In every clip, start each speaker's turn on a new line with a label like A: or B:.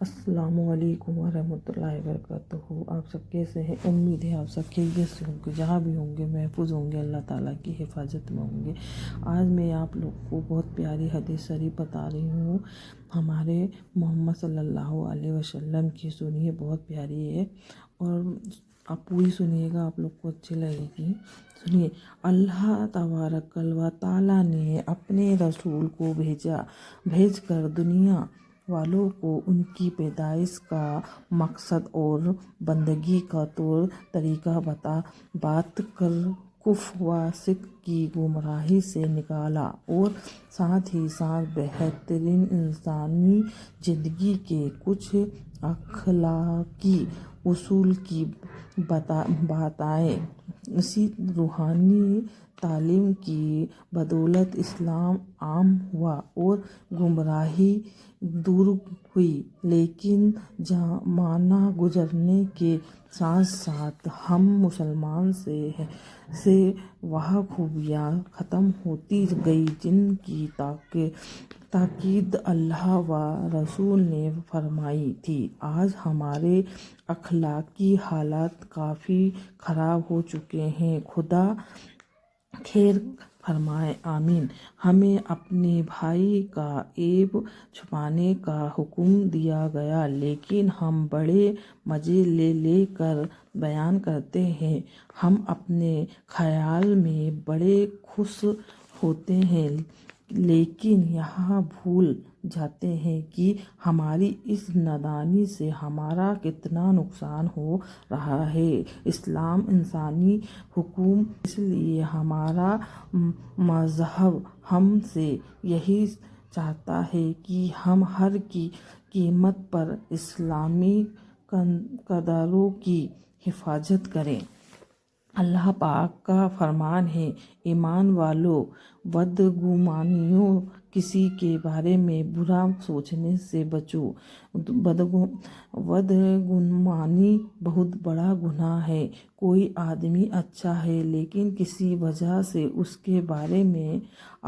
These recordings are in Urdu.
A: السلام علیکم ورحمۃ اللہ وبرکاتہ۔ آپ سب کیسے ہیں؟ امید ہے آپ سب خیریت سے ہوں گے، جہاں بھی ہوں گے محفوظ ہوں گے، اللہ تعالیٰ کی حفاظت میں ہوں گے۔ آج میں آپ لوگ کو بہت پیاری حدیث شریف بتا رہی ہوں، ہمارے محمد صلی اللہ علیہ وسلم کی۔ سنیے، بہت پیاری ہے اور آپ پوری سنیے گا، آپ لوگ کو اچھی لگے گی۔ سنیے، اللہ تبارک و تعالیٰ نے اپنے رسول کو بھیج کر دنیا والوں کو ان کی پیدائش کا مقصد اور بندگی کا طور طریقہ بات کر کفر و شرک کی گمراہی سے نکالا، اور ساتھ ہی ساتھ بہترین انسانی زندگی کے کچھ اخلاقی اصول کی بتائے۔ اسی روحانی تعلیم کی بدولت اسلام عام ہوا اور گمراہی دور ہوئی، لیکن زمانہ گزرنے کے ساتھ ساتھ ہم مسلمان سے وہ خوبیاں ختم ہوتی گئیں جن کی تاکید اللہ و رسول نے فرمائی تھی۔ آج ہمارے اخلاقی حالات کافی خراب ہو چکے ہیں، خدا خیر فرمائے، آمین۔ ہمیں اپنے بھائی کا عیب چھپانے کا حکم دیا گیا، لیکن ہم بڑے مزے لے کر بیان کرتے ہیں۔ ہم اپنے خیال میں بڑے خوش ہوتے ہیں، لیکن یہ بھول جاتے ہیں کہ ہماری اس نادانی سے ہمارا کتنا نقصان ہو رہا ہے۔ اسلام انسانی حقوق، اس لیے ہمارا مذہب ہم سے یہی چاہتا ہے کہ ہم ہر قیمت پر اسلامی قدروں کی حفاظت کریں۔ اللہ پاک کا فرمان ہے، ایمان والو، بدگمانیوں، کسی کے بارے میں برا سوچنے سے بچو۔ بدگمانی بہت بڑا گناہ ہے۔ کوئی آدمی اچھا ہے، لیکن کسی وجہ سے اس کے بارے میں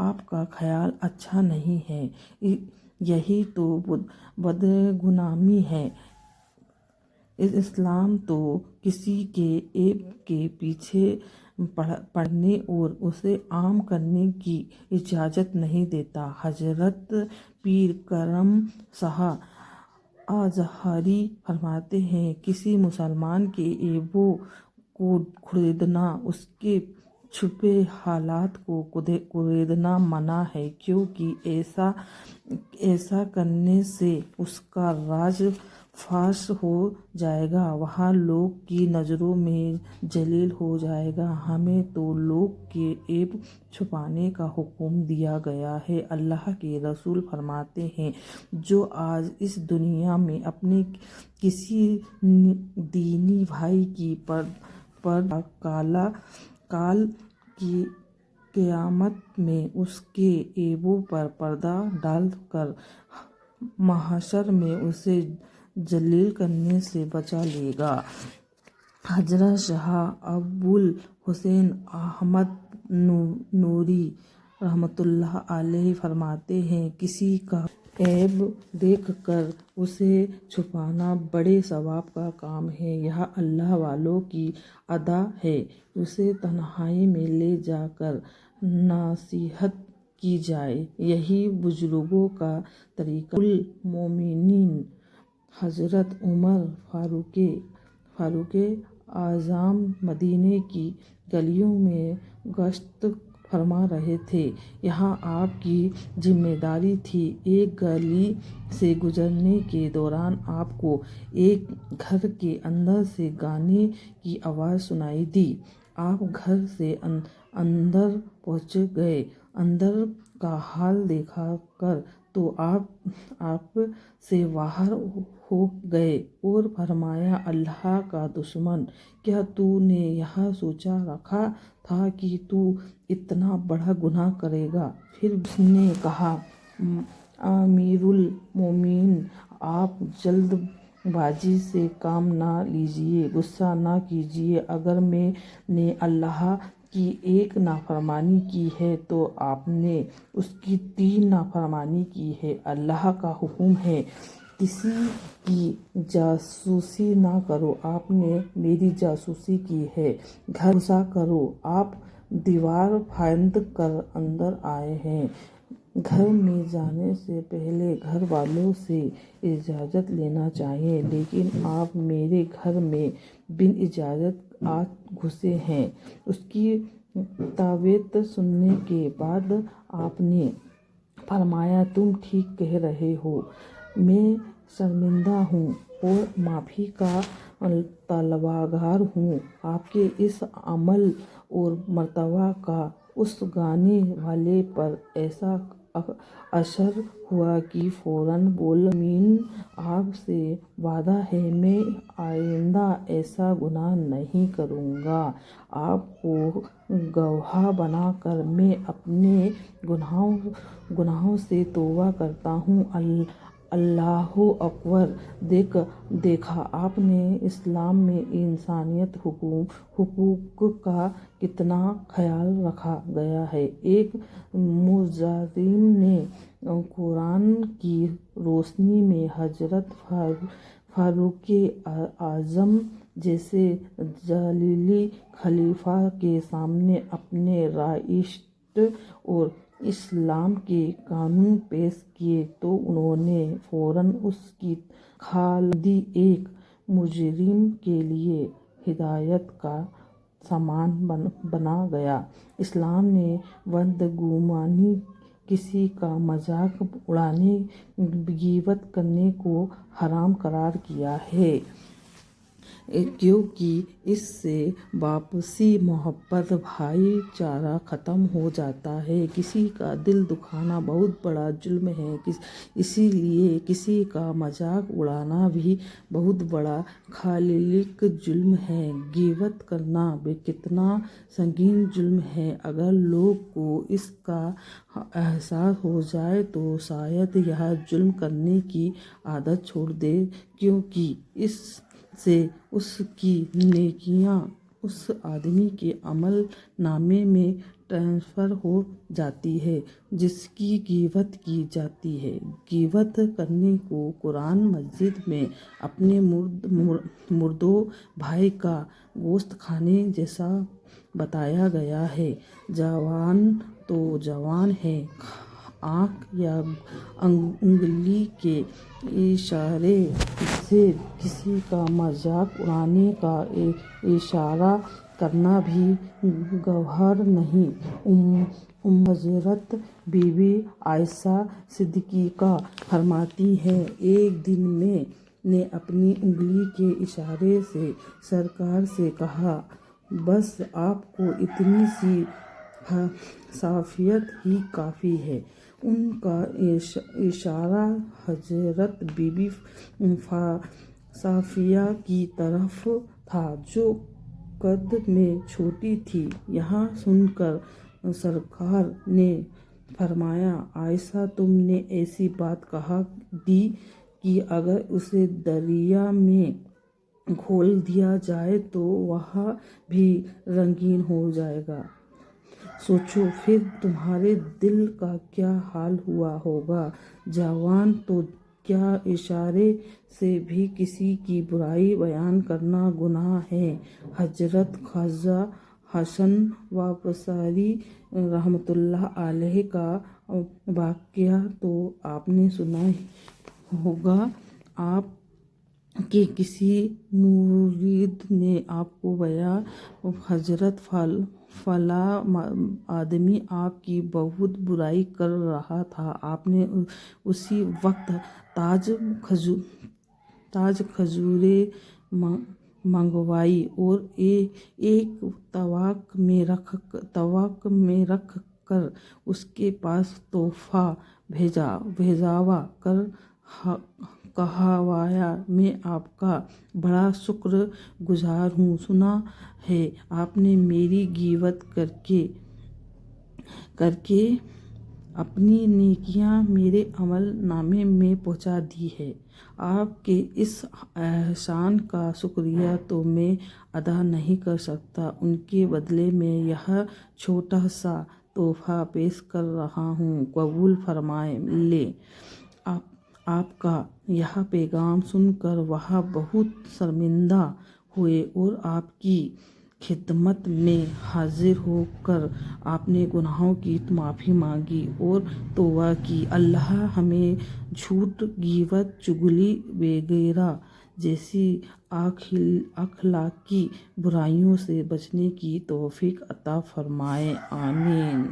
A: آپ کا خیال اچھا نہیں ہے، یہی تو بدگمانی ہے۔ اسلام تو کسی کے عیب کے پیچھے پڑنے اور اسے عام کرنے کی اجازت نہیں دیتا۔ حضرت پیر کرم شاہ اظہری فرماتے ہیں، کسی مسلمان کے عیبوں کو کھودنا، اس کے چھپے حالات کو کھودنا منع ہے، کیونکہ ایسا کرنے سے اس کا راز فاش ہو جائے گا، وہ لوگوں کی نظروں میں ذلیل ہو جائے گا۔ ہمیں تو لوگوں کے عیب چھپانے کا حکم دیا گیا ہے۔ اللہ کے رسول فرماتے ہیں، جو آج اس دنیا میں اپنے کسی دینی بھائی کی کال کی قیامت میں اس کے عیبوں پر پردہ ڈال کر محشر میں اسے ذلیل کرنے سے بچا لے گا۔ حضرت شاہ ابوالحسن احمد نوری رحمۃ اللہ علیہ فرماتے ہیں، کسی کا عیب دیکھ کر اسے چھپانا بڑے ثواب کا کام ہے۔ یہ اللہ والوں کی عادت ہے، اسے تنہائی میں لے جا کر نصیحت کی جائے، یہی بزرگوں کا طریقہ۔ المومنین حضرت عمر فاروق اعظم مدینہ کی گلیوں میں گشت فرما رہے تھے۔ یہاں آپ کی ذمہ داری تھی۔ ایک گلی سے گزرنے کے دوران آپ کو ایک گھر کے اندر سے گانے کی آواز سنائی دی۔ آپ گھر سے اندر پہنچ گئے، اندر کا حال دیکھ کر تو آپ سے باہر ہو گئے اور فرمایا، اللہ کا دشمن، کیا تو نے یہ سوچ رکھا تھا کہ تو اتنا بڑا گناہ کرے گا؟ پھر اس نے کہا، امیر المومنین، آپ جلد بازی سے کام نہ لیجیے، غصہ نہ کیجیے۔ اگر میں نے اللہ کی ایک نافرمانی کی ہے تو آپ نے اس کی 3 نافرمانی کی ہے۔ اللہ کا حکم ہے کسی کی جاسوسی نہ کرو، آپ نے میری جاسوسی کی ہے۔ گھر گھسا کرو، آپ دیوار پھاند کر اندر آئے ہیں۔ گھر میں جانے سے پہلے گھر والوں سے اجازت لینا چاہیے، لیکن آپ میرے گھر میں بن اجازت آ گھسے ہیں۔ اس کی تعویذ سننے کے بعد آپ نے فرمایا، تم ٹھیک کہہ رہے ہو، میں شرمندہ ہوں اور معافی کا طلبگار ہوں۔ آپ کے اس عمل اور مرتبہ کا اس گانے والے پر ایسا اثر ہوا کہ فوراً بولا، امین، آپ سے وعدہ ہے میں آئندہ ایسا گناہ نہیں کروں گا۔ آپ کو گواہ بنا کر میں اپنے گناہوں سے توبہ کرتا ہوں۔ اللہ اکبر! دیکھا آپ نے اسلام میں انسانیت حقوق کا کتنا خیال رکھا گیا ہے۔ ایک مجرم نے قرآن کی روشنی میں حضرت فاروق اعظم جیسے جلیل خلیفہ کے سامنے اپنے رائٹ اور اسلام کے قانون پیش کیے تو انہوں نے فوراً اس کی خالدی ایک مجرم کے لیے ہدایت کا سامان بنا گیا۔ اسلام نے بدگمانی، کسی کا مذاق اڑانے، غیبت کرنے کو حرام قرار دیا ہے، کیونکہ اس سے باپسی محبت، بھائی چارہ ختم ہو جاتا ہے۔ کسی کا دل دکھانا بہت بڑا جرم ہے، اسی لیے کسی کا مذاق اڑانا بھی بہت بڑا خالق جرم ہے۔ غیبت کرنا کتنا سنگین جرم ہے، اگر لوگوں کو اس کا احساس ہو جائے تو شاید یہ جرم کرنے کی عادت چھوڑ دیں، کیونکہ اس سے اس کی نیکیاں اس آدمی کے عمل نامے میں ٹرانسفر ہو جاتی ہیں جس کی غیبت کی جاتی ہے۔ غیبت کرنے کو قرآن مجید میں اپنے مردود بھائی کا گوشت کھانے جیسا بتایا گیا ہے۔ جوان تو جوان ہے، آنکھ یا انگلی کے اشارے سے کسی کا مذاق اڑانے کا اشارہ کرنا بھی گوہر نہیں۔ حضرت بی بی عائشہ صدیقہ فرماتی ہیں، ایک دن میں نے اپنی انگلی کے اشارے سے سرکار سے کہا، بس آپ کو اتنی سی شفافیت ہی کافی ہے۔ ان کا اشارہ حضرت بی بی صفیہ کی طرف تھا جو قد میں چھوٹی تھی۔ یہ سن کر سرکار نے فرمایا، عائشہ تم نے ایسی بات کہہ دی کہ اگر اسے دریا میں کھول دیا جائے تو وہ بھی رنگین ہو جائے گا۔ سوچو پھر تمہارے دل کا کیا حال ہوا ہوگا۔ جوان تو کیا اشارے سے بھی کسی کی برائی بیان کرنا گناہ ہے۔ حضرت خواجہ حسن بصری رحمۃ اللہ علیہ کا واقعہ تو آپ نے سنا ہی ہوگا۔ آپ کے کسی مرید نے آپ کو بتایا، حضرت فلاں آدمی آپ کی بہت برائی کر رہا تھا۔ آپ نے اسی وقت تاج کھجوریں منگوائیں اور ایک طوق میں رکھ کر اس کے پاس تحفہ بھجوا کر کہوایا، میں آپ کا بڑا شکر گزار ہوں، سنا ہے آپ نے میری غیبت کر کے اپنی نیکیاں میرے عمل نامے میں پہنچا دی ہیں۔ آپ کے اس احسان کا شکریہ تو میں ادا نہیں کر سکتا، ان کے بدلے میں یہ چھوٹا سا تحفہ پیش کر رہا ہوں، قبول فرما لیں۔ آپ کا یہ پیغام سن کر وہ بہت شرمندہ ہوئے اور آپ کی خدمت میں حاضر ہو کر آپ نے گناہوں کی معافی مانگی اور توبہ کی۔ اللہ ہمیں جھوٹ، غیبت، چغلی وغیرہ جیسی اخلاقی برائیوں سے بچنے کی توفیق عطا فرمائے، آمین۔